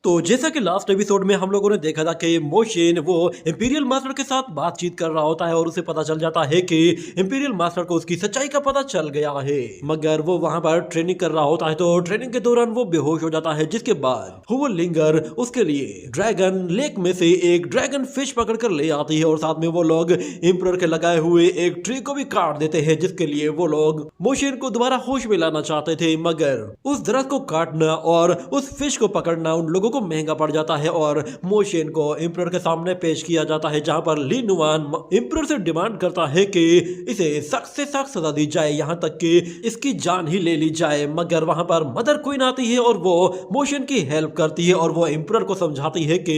तो जैसा कि लास्ट एपिसोड में हम लोगों ने देखा था कि मोशिन वो इंपीरियल मास्टर के साथ बातचीत कर रहा होता है और उसे पता चल जाता है कि इंपीरियल मास्टर को उसकी सच्चाई का पता चल गया है। मगर वो वहां पर ट्रेनिंग कर रहा होता है तो ट्रेनिंग के दौरान वो बेहोश हो जाता है, जिसके बाद हुआ लिंगर उसके लिए ड्रैगन लेक में से एक ड्रैगन फिश पकड़ कर ले आती है और साथ में वो लोग एम्परर के लगाए हुए एक ट्री को भी काट देते हैं, जिसके लिए वो लोग मोशिन को दोबारा होश में लाना चाहते थे। मगर उस दरख्त को काटना और उस फिश को पकड़ना उन लोगों को महंगा पड़ जाता है और मोशिन को एम्परर के सामने पेश किया जाता है, जहां पर ली नुआन एम्परर से डिमांड करता है कि इसे सख्त से सख्त सजा दी जाए, यहां तक कि इसकी जान ही ले ली जाए। मगर वहां पर मदर क्वीन आती है और वो मोशिन की हेल्प करती है और वो एम्परर को समझाती है कि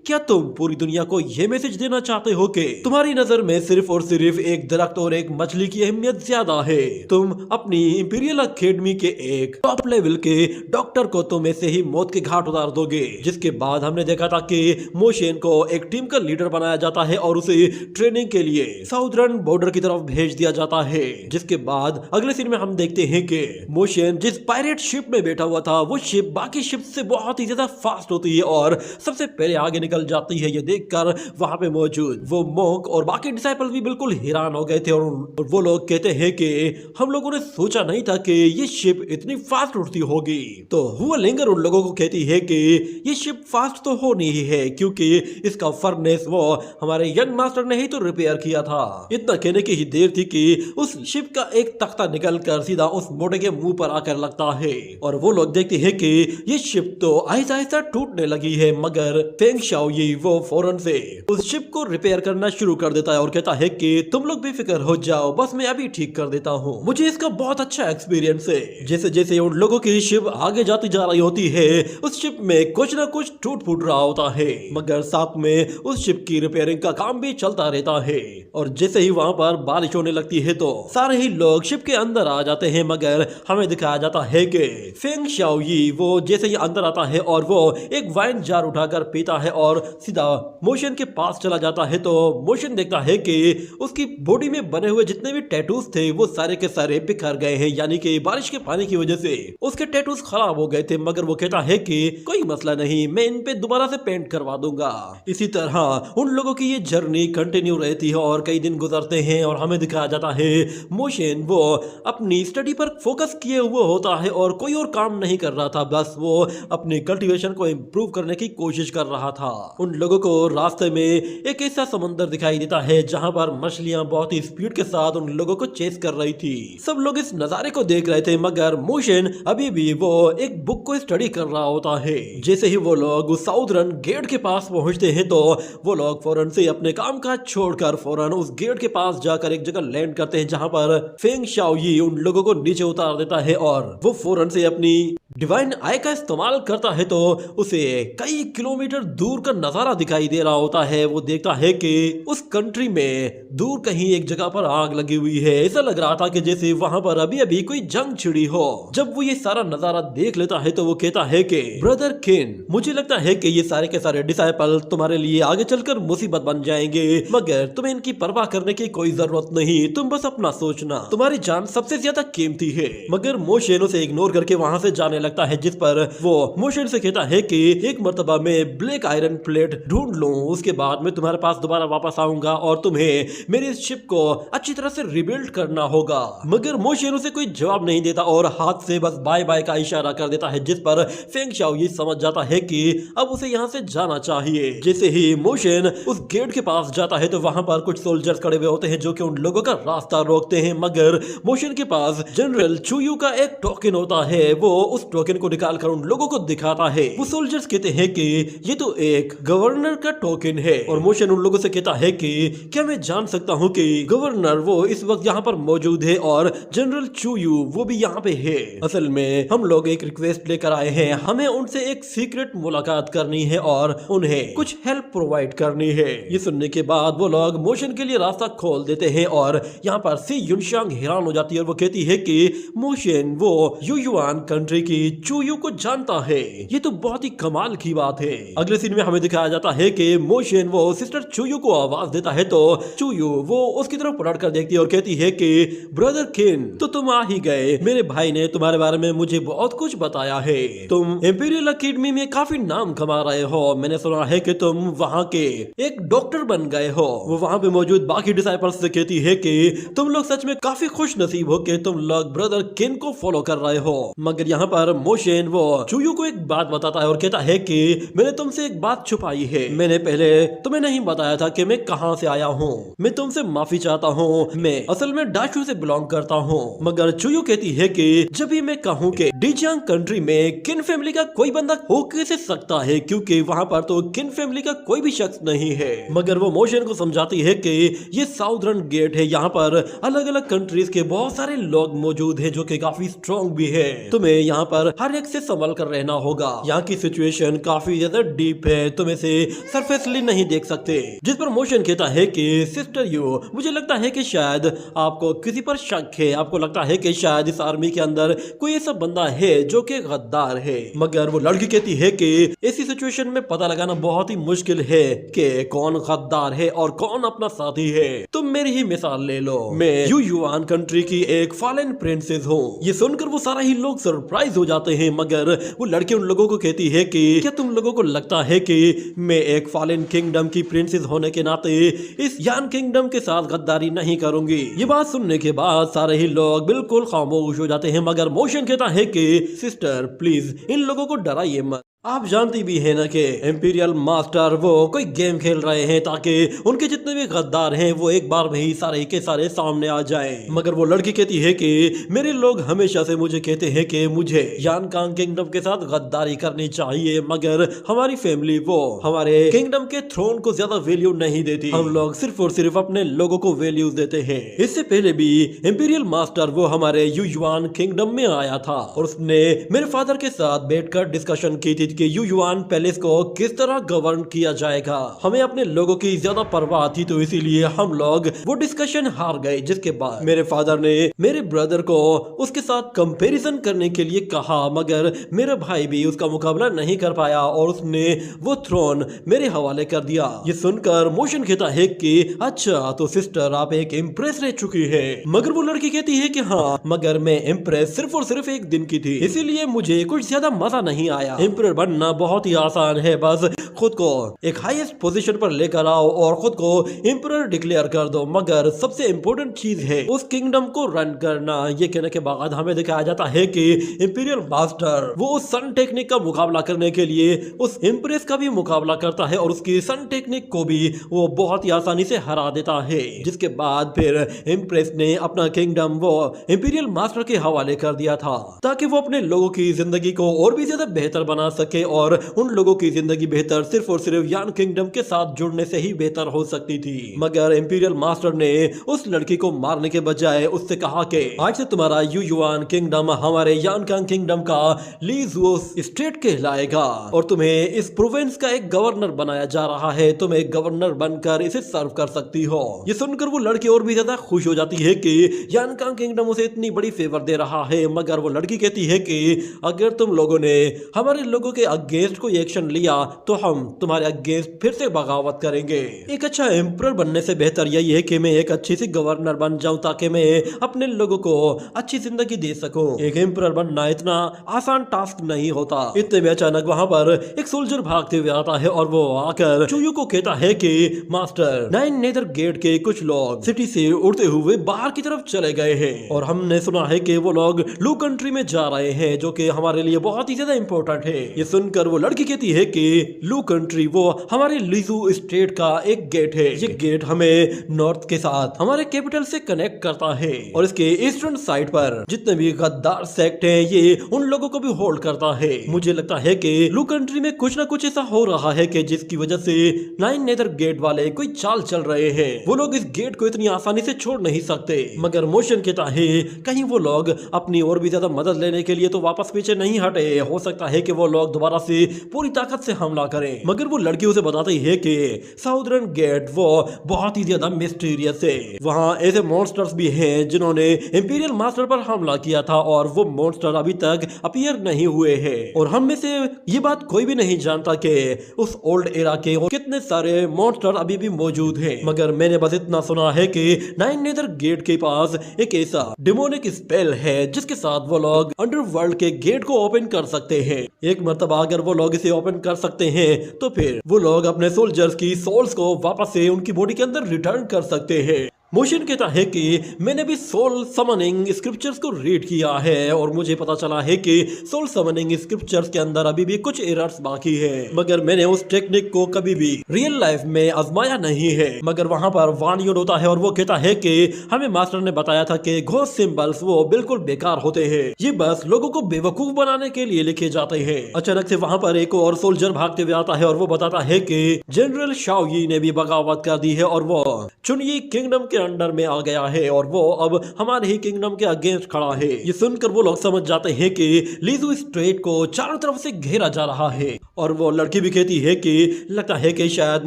क्या तुम पूरी दुनिया को यह मैसेज देना चाहते हो कि तुम्हारी नजर में सिर्फ और सिर्फ एक दरख्त और एक मछली की अहमियत ज्यादा है। तुम अपनी इंपीरियल अकेडमी के एक टॉप लेवल के डॉक्टर को तुम ऐसे ही मौत के घाट उतार दोगे। जिसके बाद हमने देखा था कि मोशिन को एक टीम का लीडर बनाया जाता है और उसे ट्रेनिंग के लिए साउदर्न बॉर्डर की तरफ भेज दिया जाता है। जिसके बाद अगले सीन में हम देखते हैं कि मोशिन जिस पायरेट शिप में बैठा हुआ था वो शिप बाकी शिप से बहुत ही ज्यादा फास्ट होती है और सबसे पहले आगे निकल जाती है। ये देखकर वहां पे मौजूद वो मोंक और बाकी डिसाइपल भी बिल्कुल हैरान हो गए थे और वो लोग कहते हैं कि हम लोगों ने सोचा नहीं था कि ये शिप इतनी फास्ट उड़ती होगी। तो हुआ लिंगर उन लोगों को कहती है कि ये शिप फास्ट तो होनी ही है क्योंकि इसका फर्नेस वो हमारे यंग मास्टर ने ही तो रिपेयर किया था। इतना कहने की ही देर थी कि उस शिप का एक तख्ता निकल कर सीधा उस मोटे के मुंह पर आकर लगता है और वो लोग देखते हैं कि ये शिप तो आहिस्ता आहिस्ता टूटने लगी है। मगर फेंग शाओयी वो फौरन से उस शिप को रिपेयर करना शुरू कर देता है और कहता है कि तुम लोग बेफिक्र हो जाओ, बस मैं अभी ठीक कर देता हूँ। मुझे इसका बहुत अच्छा एक्सपीरियंस है। जैसे जैसे उन लोगों की शिप आगे जाती जा रही होती है उस शिप में कुछ ना कुछ टूट फूट रहा होता है, मगर साथ में उस शिप की रिपेयरिंग का काम भी चलता रहता है। और जैसे ही वहां पर बारिश होने लगती है तो सारे ही लोग शिप के अंदर आ जाते हैं। मगर हमें दिखाया जाता है कि फेंग शाओयी वो जैसे ही अंदर आता है और वो एक वाइन जार उठाकर पीता है और सीधा मोशिन के पास चला जाता है तो मोशिन देखता है कि उसकी बॉडी में बने हुए जितने भी टैटूज थे वो सारे के सारे बिखर गए हैं, यानी कि बारिश के पानी की वजह से उसके टैटूज खराब हो गए थे। मगर वो कहता है कि कोई मसला नहीं, मैं इन पे दोबारा से पेंट करवा दूंगा। इसी तरह उन लोगों की ये जर्नी कंटिन्यू रहती है और कई दिन गुजरते हैं और हमें दिखाया जाता है मोशिन वो अपनी स्टडी पर फोकस किए हुए होता है और कोई और काम नहीं कर रहा था, बस वो अपनी कल्टीवेशन को इम्प्रूव करने की कोशिश कर रहा था। उन लोगों को रास्ते में एक ऐसा समंदर दिखाई देता है जहां पर मछलियां बहुत ही स्पीड के साथ उन लोगों को चेस कर रही थी। सब लोग इस नजारे को देख रहे थे मगर मोशिन अभी भी वो एक बुक को स्टडी कर रहा होता है। जैसे ही वो लोग उस साउदर्न गेट के पास पहुंचते हैं तो वो लोग फौरन से अपने काम काज छोड़कर फौरन उस गेट के पास जाकर एक जगह लैंड करते हैं जहां पर फेंग शाओयी उन लोगों को नीचे उतार देता है और वो फौरन से अपनी डिवाइन आई का इस्तेमाल करता है तो उसे कई किलोमीटर दूर का नजारा दिखाई दे रहा होता है। वो देखता है कि उस कंट्री में दूर कहीं एक जगह पर आग लगी हुई है। ऐसा लग रहा था कि जैसे वहां पर अभी अभी कोई जंग छिड़ी हो। जब वो ये सारा नजारा देख लेता है तो वो कहता है कि ब्रदर किन, मुझे लगता है कि ये सारे के सारे डिसाइपल तुम्हारे लिए आगे चलकर मुसीबत बन जाएंगे, मगर तुम्हें इनकी परवाह करने की कोई जरूरत नहीं, तुम बस अपना सोचना, तुम्हारी जान सबसे ज्यादा कीमती है। मगर मोशिन उसे इग्नोर करके वहां से जाने लगता है, जिस पर वो मोशिन से कहता है कि एक मर्तबा में ब्लैक आयरन प्लेट ढूंढ लूं, उसके बाद मैं तुम्हारे पास दोबारा वापस आऊंगा और तुम्हें मेरी शिप को अच्छी तरह से रिबिल्ड करना होगा। मगर मोशिन उसे कोई जवाब नहीं देता और हाथ से बस बाय बाय का इशारा कर देता है, जिस पर फेंग शाओयी समझ जाता है कि अब उसे यहाँ से जाना चाहिए। जैसे ही मोशिन उस गेट के पास जाता है तो वहां पर कुछ सोल्जर्स खड़े हुए होते हैं जो कि उन लोगों का रास्ता रोकते हैं। मगर मोशिन के पास जनरल चुयू का एक टोकन होता है, वो उस टोकन को निकालकर उन लोगों को दिखाता है। वो सोल्जर्स कहते हैं कि ये तो एक गवर्नर का टोकन है और मोशिन उन लोगों से कहता है कि क्या मैं जान सकता हूँ कि गवर्नर वो इस वक्त यहाँ पर मौजूद है और जनरल चुयू वो भी यहाँ पे है। असल में हम लोग एक रिक्वेस्ट लेकर आए हैं, हमें उनसे एक सीक्रेट मुलाकात करनी है और उन्हें कुछ हेल्प प्रोवाइड करनी है। ये सुनने के बाद वो लोग मोशिन के लिए रास्ता खोल देते हैं और यहाँ पर सी युनशांग हैरान हो जाती है और वो कहती है कि मोशिन वो युयुआन कंट्री की चुयू को जानता है, ये तो बहुत ही कमाल की बात है। अगले सीन में हमें दिखाया जाता है कि मोशिन वो सिस्टर चुयू को आवाज देता है तो चुयू वो उसकी तरफ पलट कर देखती है और कहती है कि ब्रदर किन, तो तुम आ ही गए, मेरे भाई ने तुम्हारे बारे में मुझे बहुत कुछ बताया है। तुम इंपीरियल अकेडमी एकेडमी में काफी नाम कमा रहे हो। मैंने सुना है कि तुम वहाँ के एक डॉक्टर बन गए हो। वो वहाँ पे मौजूद बाकी डिसाइपल्स से कहती है कि तुम लोग सच में काफी खुश नसीब हो कि तुम लोग ब्रदर किन को फॉलो कर रहे हो। मगर यहाँ पर मोशन वो चूयू को एक बात बताता है और कहता है कि मैंने तुमसे एक बात छुपाई है। मैंने पहले तुम्हें नहीं बताया था कि मैं कहाँ से आया हूँ। मैं तुमसे माफी चाहता हूँ। मैं असल में डाशू से बिलोंग करता हूँ। मगर चूयू कहती है कि जब भी मैं कहूँ कि डीजियांग कंट्री में किन फैमिली का कोई बंदा हो कैसे सकता है, क्योंकि वहाँ पर तो किन फैमिली का कोई भी शख्स नहीं है। मगर वो मोशन को समझाती है कि ये साउदर्न गेट है, यहाँ पर अलग अलग कंट्रीज के बहुत सारे लोग मौजूद हैं जो कि काफी स्ट्रॉन्ग भी है। तुम्हें यहाँ पर हर एक से संभल कर रहना होगा। यहाँ की सिचुएशन काफी ज्यादा डीप है, तुम इसे सरफेसली नहीं देख सकते। जिस पर मोशन कहता है कि सिस्टर यू, मुझे लगता है कि शायद आपको किसी पर शक है। आपको लगता है कि शायद इस आर्मी के अंदर कोई ऐसा बंदा है जो कि गद्दार है। मगर वो लड़की कहती है कि ऐसी सिचुएशन में पता लगाना बहुत ही मुश्किल है कि कौन गद्दार है और कौन अपना साथी है। तुम मेरी ही मिसाल ले लो, मैं युआन कंट्री की एक फॉरेन प्रिंसेस हूँ। ये सुनकर वो सारा ही लोग सरप्राइज हो जाते हैं। मगर वो लड़की उन लोगों को कहती है कि क्या तुम लोगों को लगता है कि मैं एक फॉरेन किंगडम की प्रिंसेस होने के नाते इस यान किंगडम के साथ गद्दारी नहीं करूंगी। ये बात सुनने के बाद सारे ही लोग बिल्कुल खामोश हो जाते हैं। मगर मोशन कहता है कि सिस्टर प्लीज इन लोगों को डराइए मत। आप जानती भी है ना कि इंपीरियल मास्टर वो कोई गेम खेल रहे हैं ताकि उनके जितने भी गद्दार हैं वो एक बार में ही सारे के सारे सामने आ जाएं। मगर वो लड़की कहती है कि मेरे लोग हमेशा से मुझे कहते हैं कि मुझे यान कांग किंगडम के साथ गद्दारी करनी चाहिए, मगर हमारी फैमिली वो हमारे किंगडम के थ्रोन को ज्यादा वैल्यू नहीं देती। हम लोग सिर्फ और सिर्फ अपने लोगों को वैल्यू देते हैं। इससे पहले भी इंपीरियल मास्टर वो हमारे युआन किंगडम में आया था और उसने मेरे फादर के साथ बैठकर डिस्कशन की थी कि युआन पैलेस को किस तरह गवर्न किया जाएगा। हमें अपने लोगों की ज्यादा परवाह थी, तो इसीलिए हम लोग वो डिस्कशन हार गए। जिसके बाद मेरे फादर ने मेरे ब्रदर को उसके साथ कंपैरिजन करने के लिए कहा, मगर मेरा भाई भी उसका मुकाबला नहीं कर पाया और उसने वो थ्रोन मेरे हवाले कर दिया। ये सुनकर मोशन कहता है कि अच्छा तो सिस्टर आप एक इम्प्रेस रह चुकी है। मगर वो लड़की कहती है कि हाँ, मगर मैं इम्प्रेस सिर्फ और सिर्फ एक दिन की थी, इसीलिए मुझे कुछ ज्यादा मजा नहीं आया। इम्प्रेस बनना बहुत ही आसान है, बस खुद को एक हाईएस्ट पोजीशन पर लेकर आओ और खुद को एम्परर डिक्लेयर कर दो। मगर सबसे इम्पोर्टेंट चीज है उस किंगडम को रन करना। ये कहने के बाद हमें दिखाया जाता है कि इंपीरियल मास्टर वो उस सन टेक्निक का मुकाबला करने के लिए उस इम्प्रेस का भी मुकाबला करता है और उसकी सन टेक्निक को भी वो बहुत ही आसानी से हरा देता है। जिसके बाद फिर इम्प्रेस ने अपना किंगडम वो इंपीरियल मास्टर के हवाले कर दिया था ताकि वो अपने लोगों की जिंदगी को और भी ज्यादा बेहतर बना सके और उन लोगों की जिंदगी बेहतर सिर्फ और सिर्फ यान किंगडम के साथ जुड़ने से ही बेहतर हो सकती थी। मगर इंपीरियल मास्टर ने उस लड़की को मारने के बजाय उससे कहा कि आज से तुम्हारा युआन किंगडम हमारे यान कांग किंगडम का लीजुओस स्टेट कहलाएगा और तुम्हें इस प्रोविंस का एक गवर्नर बनाया जा रहा है। तुम एक गवर्नर बनकर इसे सर्व कर सकती हो। ये सुनकर वो लड़की और भी ज्यादा खुश हो जाती है कि यान कांग किंगडम उसे इतनी बड़ी फेवर दे रहा है। मगर वो लड़की कहती है कि अगर तुम लोगों ने हमारे लोगों के अगेंस्ट कोई एक्शन लिया तो हम तुम्हारे अगेंस्ट फिर से बगावत करेंगे। एक अच्छा एम्परर बनने से बेहतर यही है कि मैं एक अच्छी सी गवर्नर बन जाऊं ताकि मैं अपने लोगों को अच्छी जिंदगी दे सकूं। एक एम्परर बनना इतना आसान टास्क नहीं होता। इतने में अचानक वहां पर एक सोल्जर भागते हुए आता है और वो आकर चूयू को कहता है कि मास्टर, नाइन नेदर गेट के कुछ लोग सिटी से उड़ते हुए बाहर की तरफ चले गए हैं और हमने सुना है कि वो लोग लू कंट्री में जा रहे हैं जो कि हमारे लिए बहुत ही ज्यादा इंपॉर्टेंट है। ये सुनकर वो लड़की कहती है कि लू कंट्री वो हमारे लीजू स्टेट का एक गेट है। ये गेट हमें नॉर्थ के साथ हमारे कैपिटल से कनेक्ट करता है और इसके ईस्टर्न साइड पर जितने भी गद्दार सेक्ट हैं ये उन लोगों को भी होल्ड करता है। मुझे लगता है कि लू कंट्री में कुछ ना कुछ ऐसा हो रहा है कि जिसकी वजह से नाइन नेदर गेट वाले कोई चाल चल रहे हैं। वो लोग इस गेट को इतनी आसानी से छोड़ नहीं सकते। मगर मोशन कहता है कहीं वो लोग अपनी और भी ज्यादा मदद लेने के लिए तो वापस पीछे नहीं हटे। हो सकता है कि वो लोग दोबारा से पूरी ताकत से हमला करें। मगर वो लड़की उसे बताती है कि साउदर्न गेट वो बहुत ही ज्यादा मिस्टीरियस है। वहाँ ऐसे मॉन्स्टर्स भी हैं जिन्होंने इंपीरियल मास्टर पर हमला किया था और वो मॉन्स्टर अभी तक अपीयर नहीं हुए हैं और हम में से ये बात कोई भी नहीं जानता कि उस ओल्ड एरा के कितने सारे मॉन्स्टर अभी भी मौजूद हैं। मगर मैंने बस इतना सुना है कि नाइन नेदर गेट के पास एक ऐसा डिमोनिक स्पेल है जिसके साथ वो लोग अंडरवर्ल्ड के गेट को ओपन कर सकते हैं। एक मरतबा तब अगर वो लोग इसे ओपन कर सकते हैं तो फिर वो लोग अपने सोल्जर्स की सोल्स को वापस से उनकी बॉडी के अंदर रिटर्न कर सकते हैं। मोशन कहता है कि मैंने भी सोल समनिंग स्क्रिप्चर्स को रीड किया है और मुझे पता चला है कि सोल समनिंग स्क्रिप्चर्स के अंदर अभी भी कुछ एरर्स बाकी है, मगर मैंने उस टेक्निक को कभी भी रियल लाइफ में आजमाया नहीं है। मगर वहां पर वान यून होता है और वो कहता है कि हमें मास्टर ने बताया था कि घोस्ट सिंबल्स वो बिल्कुल बेकार होते हैं, ये बस लोगों को बेवकूफ बनाने के लिए लिखे जाते हैं। अचानक से वहां पर एक और सोल्जर भागते हुए आता है और वो बताता है कि जनरल शाओयी ने भी बगावत कर दी है और वो चुनयी किंगडम के अंडर में आ गया है और वो अब हमारे ही किंगडम के अगेंस्ट खड़ा है। ये सुनकर वो लोग समझ जाते हैं कि लीजू स्ट्रेट को चारों तरफ से घेरा जा रहा है और वो लड़की भी कहती है कि लगता है कि शायद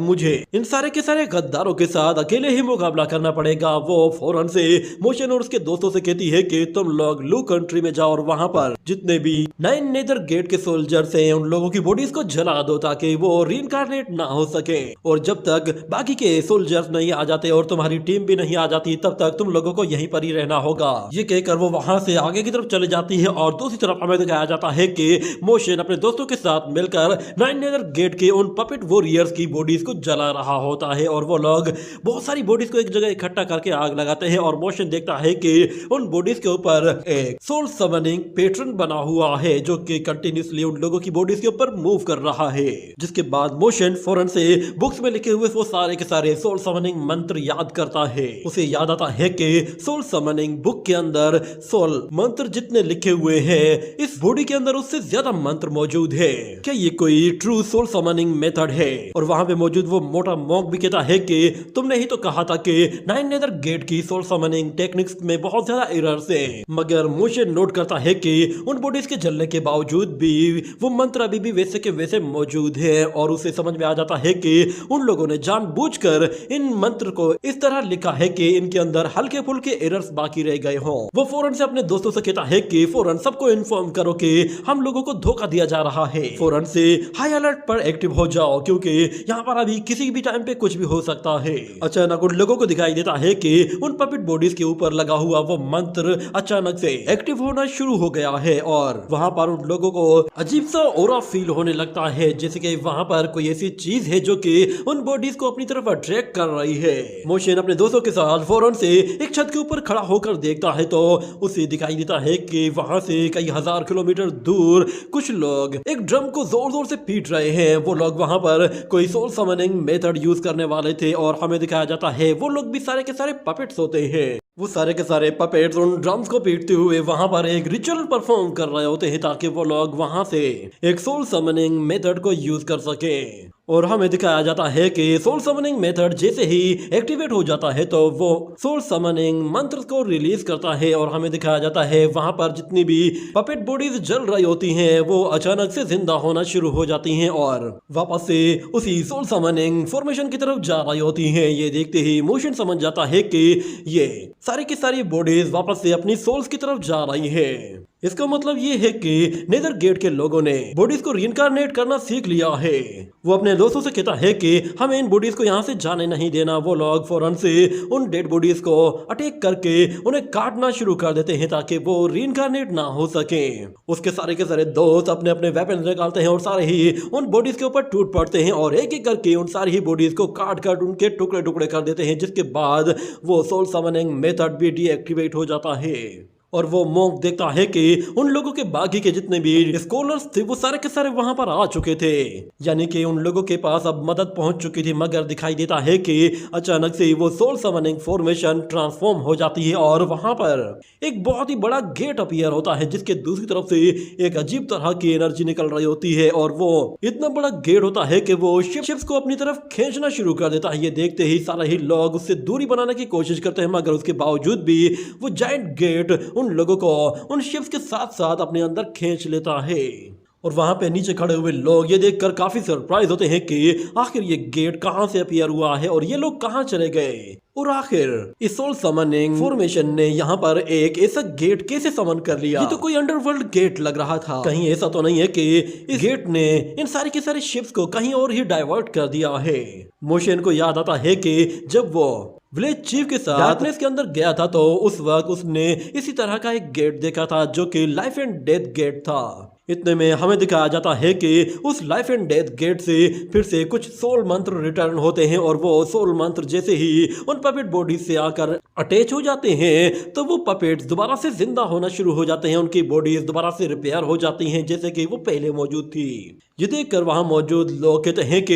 मुझे इन सारे के सारे गद्दारों के साथ अकेले ही मुकाबला करना पड़ेगा। वो फौरन से मोशन और उसके दोस्तों से कहती है कि तुम लोग लू कंट्री में जाओ और वहां पर जितने भी 9 नेदर गेट के सोल्जर्स हैं उन लोगों की बॉडीज को जला दो ताकि वो रीइंकार्नेट ना हो सके, और जब तक बाकी के सोल्जर्स नहीं आ जाते और तुम्हारी टीम भी नहीं आ जाती तब तक तुम लोगों को यहीं पर ही रहना होगा। ये कहकर वो वहां से आगे की तरफ चले जाती है और दूसरी तरफ हमें दिखाया जाता है कि मोशन अपने दोस्तों के साथ मिलकर 9 नेदर गेट के उन पपेट वॉरियर्स की बॉडीज को जला रहा होता है और वो लोग बहुत सारी बॉडीज को एक जगह इकट्ठा करके आग लगाते हैं और मोशन देखता है कि उन बॉडीज के ऊपर एक सोल समनिंग पैटर्न बना हुआ है जो कि कंटिन्यूसली उन लोगों की बॉडीज के ऊपर मूव कर रहा है। जिसके बाद मोशन फौरन से बुक्स में लिखे हुए वो सारे के सारे सोल समनिंग मंत्र याद करता है। उसे याद आता है कि सोल समनिंग बुक के अंदर सोल मंत्र जितने लिखे हुए हैं इस बॉडी के अंदर उससे ज्यादा मंत्र मौजूद है। क्या ये कोई ट्रू सोल समनिंग मेथड है? और वहां पे मौजूद वो मोटा मॉन्क भी कहता है कि तुमने ही तो कहा था कि 9 नेदर गेट की सोल समनिंग टेक्निक्स में बहुत ज्यादा एरर्स है। मगर मोशन नोट करता है कि उन बॉडीज के जलने के बावजूद भी वो मंत्र अभी भी वैसे के वैसे मौजूद है और उसे समझ में आ जाता है कि उन लोगों ने जानबूझकर इन मंत्र को इस तरह लिखा है कि इनके अंदर हल्के फुल्के एरर्स बाकी रह गए हों। वो फौरन से अपने दोस्तों से कहता है कि फौरन सबको इन्फॉर्म करो कि हम लोगों को धोखा दिया जा रहा है, फौरन से हाई अलर्ट पर एक्टिव हो जाओ क्योंकि यहाँ पर अभी किसी भी टाइम पे कुछ भी हो सकता है। अचानक उन लोगों को दिखाई देता है कि उन पपेट बॉडीज के ऊपर लगा हुआ वो मंत्र अचानक से एक्टिव होना शुरू हो गया है और वहां पर उन लोगों को अजीब सा ऑरा फील होने लगता है जैसे कि वहां पर कोई ऐसी चीज है जो कि उन बॉडीज को अपनी तरफ अट्रैक्ट कर रही है। मोशन अपने दोस्तों के साथ फौरन से एक छत के ऊपर खड़ा होकर देखता है तो उसे दिखाई देता है कि वहां से कई हजार किलोमीटर दूर कुछ लोग एक ड्रम को जोर जोर से पीट रहे हैं। वो लोग वहां पर कोई सोल समनिंग मेथड यूज करने वाले थे और हमें दिखाया जाता है वो लोग भी सारे के सारे पपेट्स होते हैं। वो सारे के सारे पपेट्स उन ड्रम्स को पीटते हुए वहां पर एक रिचुअल परफॉर्म कर रहे होते हैं ताकि वो लोग वहां से एक सोल समनिंग मेथड को यूज कर सके। और हमें दिखाया जाता है कि सोल समनिंग मेथड जैसे ही एक्टिवेट हो जाता है तो वो सोल समनिंग मंत्र को रिलीज करता है और हमें दिखाया जाता है वहां पर जितनी भी पपेट बॉडीज जल रही होती हैं वो अचानक से जिंदा होना शुरू हो जाती हैं और वापस से उसी सोल समनिंग फॉर्मेशन की तरफ जा रही होती हैं। ये देखते ही मोशन समझ जाता है कि ये सारी की सारी बॉडीज वापस से अपनी सोल्स की तरफ जा रही है। इसका मतलब ये है कि नेदर गेट के लोगों ने बॉडीज को रीइंकार्नेट करना सीख लिया है। वो अपने दोस्तों से कहता है कि हमें इन बॉडीज को यहाँ से जाने नहीं देना। वो लोग फौरन से उन डेड बॉडीज को अटैक करके उन्हें काटना शुरू कर देते हैं ताकि वो रीइंकार्नेट ना हो सके। उसके सारे के सारे दोस्त अपने अपने वेपन निकालते हैं और सारे ही उन बॉडीज के ऊपर टूट पड़ते हैं और एक एक करके उन सारी ही बॉडीज को काट काट उनके टुकड़े टुकड़े कर देते हैं, जिसके बाद वो सोल समनिंग मेथड भी डीएक्टिवेट हो जाता है। और वो मॉन्क देखता है कि उन लोगों के बाकी के जितने भी स्कॉलर्स थे वो सारे के सारे वहां पर आ चुके थे, यानी कि उन लोगों के पास अब मदद पहुंच चुकी थी। मगर दिखाई देता है कि अचानक से वो सोल समनिंग फॉर्मेशन ट्रांसफॉर्म हो जाती है और वहां पर एक बहुत ही बड़ा गेट अपीयर होता है जिसके दूसरी तरफ से एक अजीब तरह की एनर्जी निकल रही होती है और वो इतना बड़ा गेट होता है कि वो शिप्स को अपनी तरफ खींचना शुरू कर देता है। ये देखते ही सारे ही लोग उससे दूरी बनाने की कोशिश करते हैं, मगर उसके बावजूद भी वो जायंट गेट उन लोगों को उन शिप्स के साथ साथ अपने अंदर खींच लेता है। और वहां पे नीचे खड़े हुए लोग ये देखकर काफी सरप्राइज होते हैं कि आखिर ये गेट कहां से अपीयर हुआ है और ये लोग कहां चले गए और आखिर इस सोल समनिंग फॉर्मेशन ने यहाँ पर एक ऐसा गेट कैसे समन कर लिया। ये तो कोई अंडरवर्ल्ड गेट लग रहा था। कहीं ऐसा तो नहीं है कि इस गेट ने इन सारी के सारे शिप्स को कहीं और ही डाइवर्ट कर दिया है। मोशन को याद आता है कि जब वो विलेज चीफ के साथ डार्कनेस के अंदर गया था तो उस वक्त उसने इसी तरह का एक गेट देखा था जो कि लाइफ एंड डेथ गेट था। इतने में हमें दिखाया जाता है कि उस लाइफ एंड डेथ गेट से फिर से कुछ सोल मंत्र रिटर्न होते हैं और वो सोल मंत्र जैसे ही उन पपेट बॉडीज से आकर अटैच हो जाते हैं तो वो पपेट्स दोबारा से जिंदा होना शुरू हो जाते हैं। उनकी बॉडीज दोबारा से रिपेयर हो जाती हैं जैसे कि वो पहले मौजूद थी। ये देखकर वहां मौजूद लोग कहते हैं कि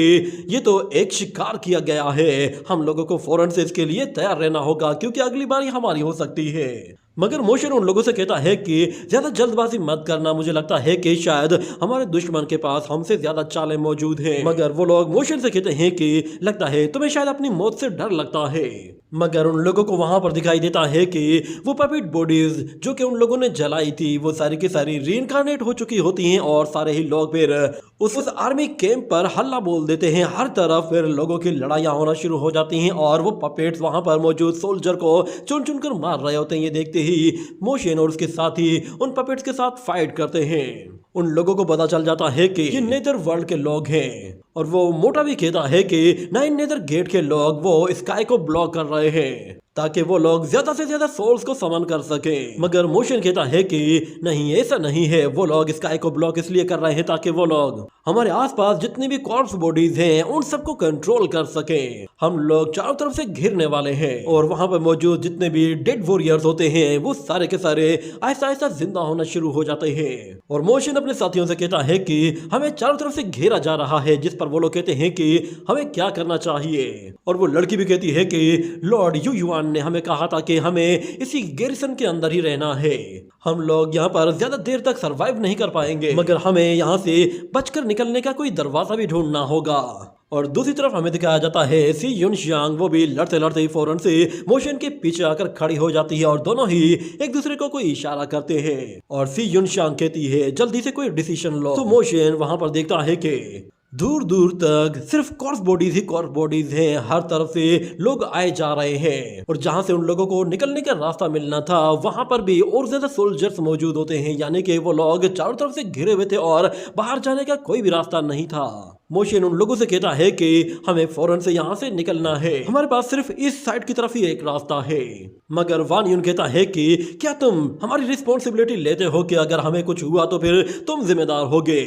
ये तो एक शिकार किया गया है, हम लोगों को फौरन से इसके लिए तैयार रहना होगा क्योंकि अगली बार हमारी हो सकती है। मगर मोशन उन लोगों से कहता है कि ज्यादा जल्दबाजी मत करना, मुझे लगता है कि शायद हमारे दुश्मन के पास हमसे ज्यादा चालें मौजूद हैं। मगर वो लोग मोशन से कहते हैं कि लगता है तुम्हें शायद अपनी मौत से डर लगता है। मगर उन लोगों को वहां पर दिखाई देता है कि वो पपेट बॉडीज जो कि उन लोगों ने जलाई थी वो सारी की सारी रीइंकार्नेट हो चुकी होती हैं और सारे ही लोग फिर उस आर्मी कैंप पर हल्ला बोल देते हैं। हर तरफ फिर लोगों की लड़ाइयां होना शुरू हो जाती हैं और वो पपेट्स वहां पर मौजूद सोल्जर को चुन चुन कर मार रहे होते हैं। ये देखते ही मोशन और उसके साथी उन पपेट्स के साथ फाइट करते हैं। उन लोगों को पता चल जाता है कि ये नेदर वर्ल्ड के लोग हैं और वो मोटा भी कहता है कि 9 नेदर गेट के लोग वो स्काई को ब्लॉक कर रहे हैं ताकि वो लोग ज्यादा से ज्यादा सोल्स को समन कर सके। मगर मोशन कहता है कि नहीं, ऐसा नहीं है, वो लोग स्काई को ब्लॉक इसलिए कर रहे हैं ताकि वो लोग हमारे आसपास जितनी भी कॉर्प्स बॉडीज हैं उन सबको कंट्रोल कर सके। हम लोग चारों तरफ से घिरने वाले हैं और वहां पर मौजूद जितने भी डेड वॉरियर्स होते हैं वो सारे के सारे ऐसा ऐसा जिंदा होना शुरू हो जाते हैं। और मोशन अपने साथियों से कहता है कि हमें चारों तरफ से घेरा जा रहा है, जिस पर वो लोग कहते हैं कि हमें क्या करना चाहिए। और वो लड़की भी कहती है कि लॉर्ड यू युआन ने हमें कहा था कि हमें इसी गैरिसन के अंदर ही रहना है, हम लोग यहाँ पर ज्यादा देर तक सरवाइव नहीं कर पाएंगे, मगर हमें यहाँ से बचकर निकलने का कोई दरवाजा भी ढूंढना होगा। और दूसरी तरफ हमें दिखाया जाता है सी युनशांग, वो भी लड़ते लड़ते ही फौरन से मोशन के पीछे आकर खड़ी हो जाती है और दोनों ही एक दूसरे को कोई इशारा करते हैं और सी युनशांग कहती है जल्दी से कोई डिसीजन लो। तो मोशन वहां पर देखता है कि दूर दूर तक सिर्फ कॉर्प्स बॉडीज ही कॉर्प्स बॉडीज हैं, हर तरफ से लोग आए जा रहे हैं और जहां से उन लोगों को निकलने का रास्ता मिलना था वहां पर भी और ज्यादा सोल्जर्स मौजूद होते हैं, यानी कि वो लोग चारों तरफ से घिरे हुए थे और बाहर जाने का कोई भी रास्ता नहीं था। मोशन उन लोगों से कहता है कि हमें फौरन से यहाँ से निकलना है, हमारे पास सिर्फ इस साइड की तरफ ही एक रास्ता है। मगर वान यून कहता है कि क्या तुम हमारी रिस्पॉन्सिबिलिटी लेते हो कि अगर हमें कुछ हुआ तो फिर तुम जिम्मेदार होगे।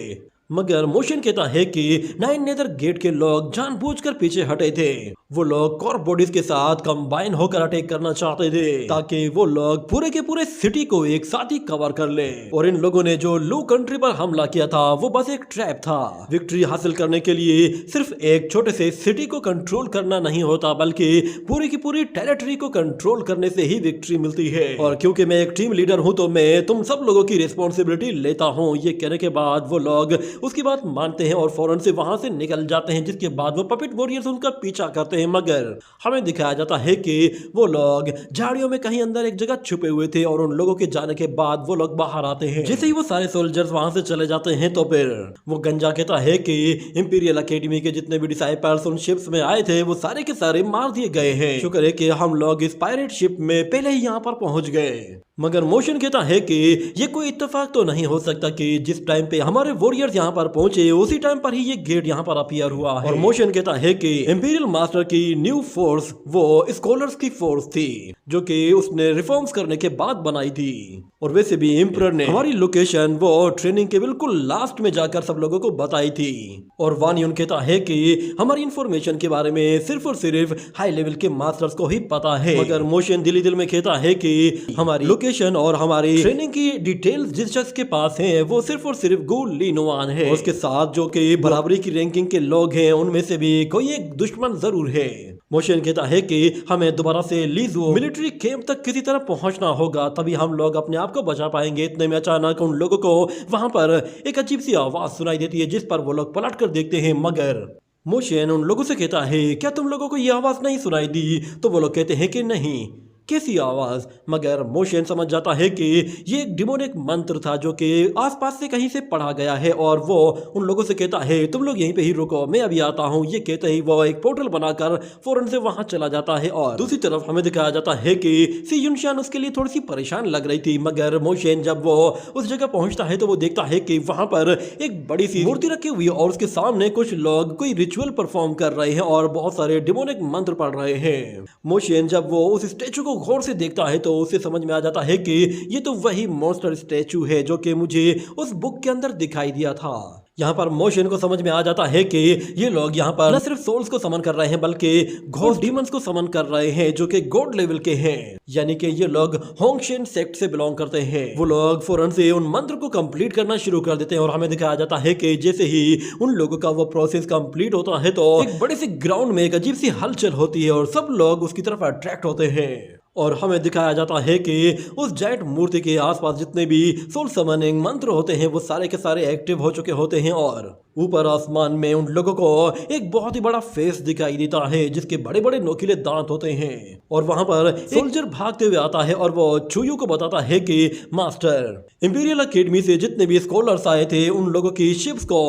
मगर मोशन कहता है कि 9 नेदर गेट के लोग जानबूझकर पीछे हटे थे, वो लोग कॉर्प बॉडीज के साथ कंबाइन होकर अटैक करना चाहते थे ताकि वो लोग पूरे के पूरे सिटी को एक साथ ही कवर कर ले। और इन लोगों ने जो लो कंट्री पर हमला किया था वो बस एक ट्रैप था। विक्ट्री हासिल करने के लिए सिर्फ एक छोटे से सिटी को कंट्रोल करना नहीं होता बल्कि पूरी की पूरी टेरिटरी को कंट्रोल करने से ही विक्ट्री मिलती है। और क्योंकि मैं एक टीम लीडर हूँ तो मैं तुम सब लोगों की रिस्पॉन्सिबिलिटी लेता हूँ। ये कहने के बाद वो लोग उसकी बात मानते हैं और फौरन से वहां से निकल जाते हैं, जिसके बाद वो पपेट वॉरियर्स उनका पीछा करते हैं। मगर हमें दिखाया जाता है कि वो लोग झाड़ियों में कहीं अंदर एक जगह छुपे हुए थे और उन लोगों के जाने के बाद वो लोग बाहर आते हैं। जैसे ही वो सारे सोल्जर्स वहां से चले जाते हैं तो फिर वो गंजा कहता है कि इंपीरियल एकेडमी के जितने भी डिसाइपल्स उन शिप्स में आए थे वो सारे के सारे मार दिए गए हैं। शुक्र है कि हम लोग इस पायरेट शिप में पहले ही यहाँ पर पहुंच गए। मगर मोशन कहता है कि ये कोई इत्तेफाक तो नहीं हो सकता कि जिस टाइम पे हमारे वॉरियर्स यहाँ पर पहुंचे उसी टाइम पर ही ये गेट यहाँ पर अपीयर हुआ है। और मोशन कहता है कि इंपीरियल मास्टर की न्यू फोर्स वो स्कॉलर्स की फोर्स थी जो कि उसने रिफॉर्म्स करने के बाद बनाई थी। और वैसे भी एम्परर ने हमारी लोकेशन वो ट्रेनिंग के बिल्कुल लास्ट में जाकर सब लोगों को बताई थी। और वान यून कहता है कि हमारी इंफॉर्मेशन के बारे में सिर्फ और सिर्फ हाई लेवल के मास्टर्स को ही पता है। मगर मोशन दिल दिल में कहता है कि हमारी लोकेशन और हमारी ट्रेनिंग की डिटेल्स जिस शख्स के पास हैं वो सिर्फ और सिर्फ गु लिनोआन है। उसके साथ जो कि बराबरी की रैंकिंग के लोग हैं उनमें से भी कोई एक दुश्मन जरूर है। मोशन कहता है कि हमें दोबारा से लीजो मिलिट्री कैंप तक किसी तरह पहुंचना होगा, तभी हम लोग अपने आप को बचा पाएंगे। इतने में अचानक उन लोगों को वहां पर एक अजीब सी आवाज सुनाई देती है जिस पर वो लोग पलट कर देखते हैं। मगर मोशन उन लोगों से कहता है क्या तुम लोगों को ये आवाज नहीं सुनाई दी? तो वो लोग कहते हैं कि नहीं। कैसी आवाज? मगर मोशन समझ जाता है कि ये एक डिमोनिक मंत्र था जो कि आसपास से कहीं से पढ़ा गया है और वो उन लोगों से कहता है तुम लोग यहीं पे ही रुको, मैं अभी आता हूँ। ये कहते ही वो एक पोर्टल बनाकर फौरन से वहां चला जाता है। और दूसरी तरफ हमें दिखाया जाता है कि सी युनशान उसके लिए थोड़ी सी परेशान लग रही थी। मगर मोशन जब वो उस जगह पहुंचता है तो वो देखता है कि वहां पर एक बड़ी सी मूर्ति रखी हुई है और उसके सामने कुछ लोग कोई रिचुअल परफॉर्म कर रहे हैं और बहुत सारे डिमोनिक मंत्र पढ़ रहे हैं। मोशन जब वो उस स्टेचू को गौर से देखता है तो उसे समझ में आ जाता है कि ये तो वही मॉन्स्टर स्टैचू है जो कि मुझे उस बुक के अंदर दिखाई दिया था। यहाँ पर मोशन को समझ में आ जाता है कि ये लोग यहाँ पर न सिर्फ सोल्स को समन कर रहे हैं बल्कि घोस्ट डीमंस को समन कर रहे हैं जो कि गॉड लेवल के हैं। यानी कि ये लोग होंगशेन सेक्ट से बिलोंग करते हैं। वो लोग फौरन से उन मंत्र को कंप्लीट करना शुरू कर देते हैं और हमें दिखाया जाता है कि जैसे ही उन लोगों का वो प्रोसेस कंप्लीट होता है तो एक बड़े से ग्राउंड में एक अजीब सी हलचल होती है और सब लोग उसकी तरफ अट्रैक्ट होते हैं। और हमें दिखाया जाता है कि उस जायंट मूर्ति के आसपास जितने भी सोल समनिंग मंत्र होते हैं वो सारे के सारे एक्टिव हो चुके होते हैं और ऊपर आसमान में उन लोगों को एक बहुत ही बड़ा फेस दिखाई देता है जिसके बड़े बड़े नोकीले दांत होते हैं। और वहां पर सोल्जर भागते हुए आता है और वो चूयू को बताता है कि मास्टर, इंपीरियल अकेडमी से जितने भी स्कॉलर्स आए थे उन लोगों की शिप्स को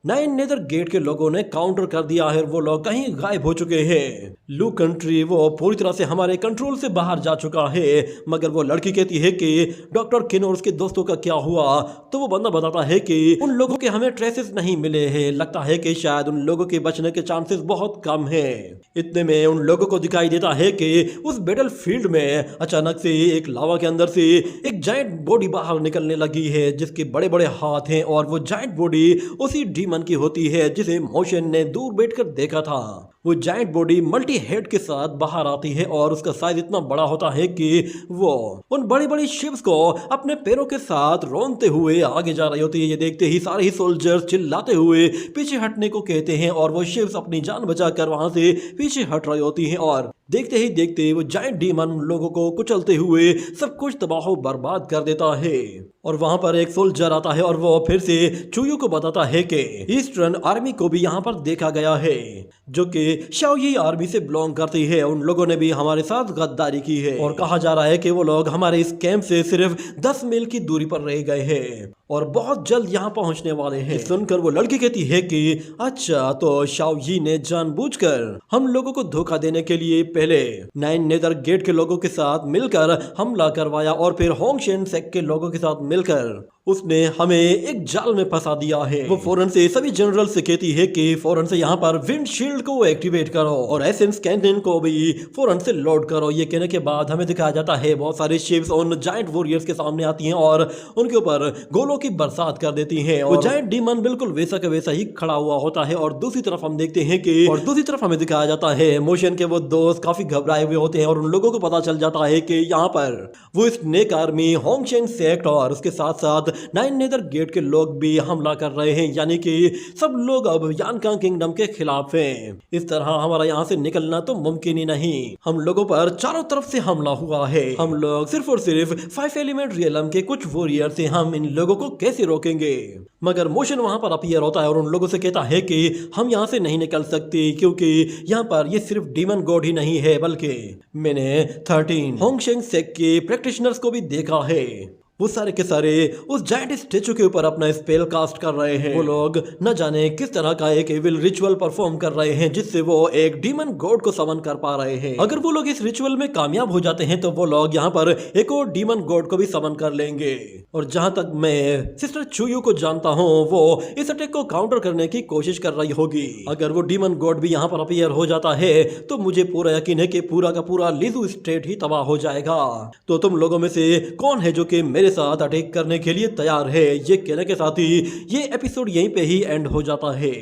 9 नेदर गेट के लोगों ने काउंटर कर दिया है। वो लोग कहीं गायब हो चुके हैं। लू कंट्री वो पूरी तरह से हमारे कंट्रोल से बाहर जा चुका है। मगर वो लड़की कहती है कि डॉक्टर किन और उसके दोस्तों का क्या हुआ, तो वो बंदा बताता है कि उन लोगों के हमें ट्रेसेस नहीं मिले हैं। लगता है कि शायद उन लोगों के बचने के चांसेस बहुत कम हैं। इतने में उन लोगों को दिखाई देता है कि उस बैटल फील्ड में अचानक से एक लावा के अंदर से एक जायंट बॉडी बाहर निकलने लगी है जिसके बड़े बड़े हाथ हैं और वो जायंट बॉडी उसी डीमन की होती है जिसे मोशन ने दूर बैठकर देखा था। वो जायंट बॉडी मल्टी हेड के साथ बाहर आती है और उसका साइज इतना बड़ा होता है कि वो उन बड़ी बड़ी शिप्स को अपने पैरों के साथ रोनते हुए आगे जा रही होती है। ये देखते ही सारे ही सोल्जर्स चिल्लाते हुए पीछे हटने को कहते हैं और वो शिप्स अपनी जान बचाकर वहां से पीछे हट रही होती हैं और देखते ही देखते वो जायंट डीमन उन लोगों को कुचलते हुए सब कुछ तबाह बर्बाद कर देता है। और वहां पर एक सोल्जर आता है और वो फिर से चूयू को बताता है कि ईस्टर्न आर्मी को भी यहाँ पर देखा गया है जो कि शाओयी आर्मी से बिलोंग करती है। उन लोगों ने भी हमारे साथ गद्दारी की है और कहा जा रहा है कि वो लोग हमारे इस कैंप से सिर्फ 10 मील की दूरी पर रह गए हैं और बहुत जल्द यहाँ पहुंचने वाले हैं। सुनकर वो लड़की कहती है कि अच्छा, तो शाओयी ने जानबूझकर हम लोगों को धोखा देने के लिए पहले 9 नेदर गेट के लोगों के साथ मिलकर हमला करवाया और फिर होंगशेन सेक्ट के लोगों के साथ मिलकर उसने हमें एक जाल में फंसा दिया है। वो फौरन से सभी जनरल से कहती है कि फौरन से यहाँ पर विंड शील्ड को एक्टिवेट करो और एसेंस कैंटन को भी फौरन से लोड करो। ये कहने के बाद हमें दिखाया जाता है बहुत सारी शिप्स उन जायंट वॉरियर्स के सामने आती हैं और उनके ऊपर गोलों की बरसात कर देती हैं। वो जायंट डीमन बिल्कुल वैसा का वैसा ही खड़ा हुआ होता है और दूसरी तरफ हम देखते हैं कि और दूसरी तरफ हमें दिखाया जाता है मोशन के वो दोस्त काफी घबराए हुए होते हैं और उन लोगों को पता चल जाता है कि यहाँ पर वो स्नेक आर्मी, होंगशेन सेक्ट और उसके साथ साथ 9 नेदर गेट के लोग भी हमला कर रहे हैं। यानी कि सब लोग अब यानकांग किंगडम के खिलाफ हैं। इस तरह हमारा यहाँ से निकलना तो मुमकिन ही नहीं। हम लोगों पर चारों तरफ से हमला हुआ है। हम लोग सिर्फ और सिर्फ 5 एलिमेंट रियलम के कुछ वॉरियर से हम इन लोगों को कैसे रोकेंगे। मगर मोशन वहां पर अपीयर होता है और उन लोगों से कहता है कि हम यहाँ से नहीं निकल सकते क्योंकि यहाँ पर ये सिर्फ डीमन गॉड ही नहीं है बल्कि मैंने 13 होंगशेन सेक्ट के प्रैक्टिशनर्स को भी देखा है। वो सारे के सारे उस जायंट स्टेचू के ऊपर अपना स्पेल कास्ट कर रहे हैं। वो लोग न जाने किस तरह का एक एविल रिचुअल परफॉर्म कर रहे हैं जिससे वो एक डीमन गॉड को समन कर पा रहे हैं। अगर वो लोग इस रिचुअल में कामयाब हो जाते हैं तो वो लोग यहाँ पर एक और डीमन गॉड को भी समन कर लेंगे। और जहां तक मैं सिस्टर चूयू को जानता हूँ वो इस अटैक को काउंटर करने की कोशिश कर रही होगी। अगर वो डीमन गॉड भी यहाँ पर अपीयर हो जाता है तो मुझे पूरा यकीन है कि पूरा का पूरा लिजू स्टेट ही तबाह हो जाएगा। तो तुम लोगों में से कौन है जो कि मेरे साथ अटैक करने के लिए तैयार है? ये कहने के साथ ही ये एपिसोड यहीं पे ही एंड हो जाता है।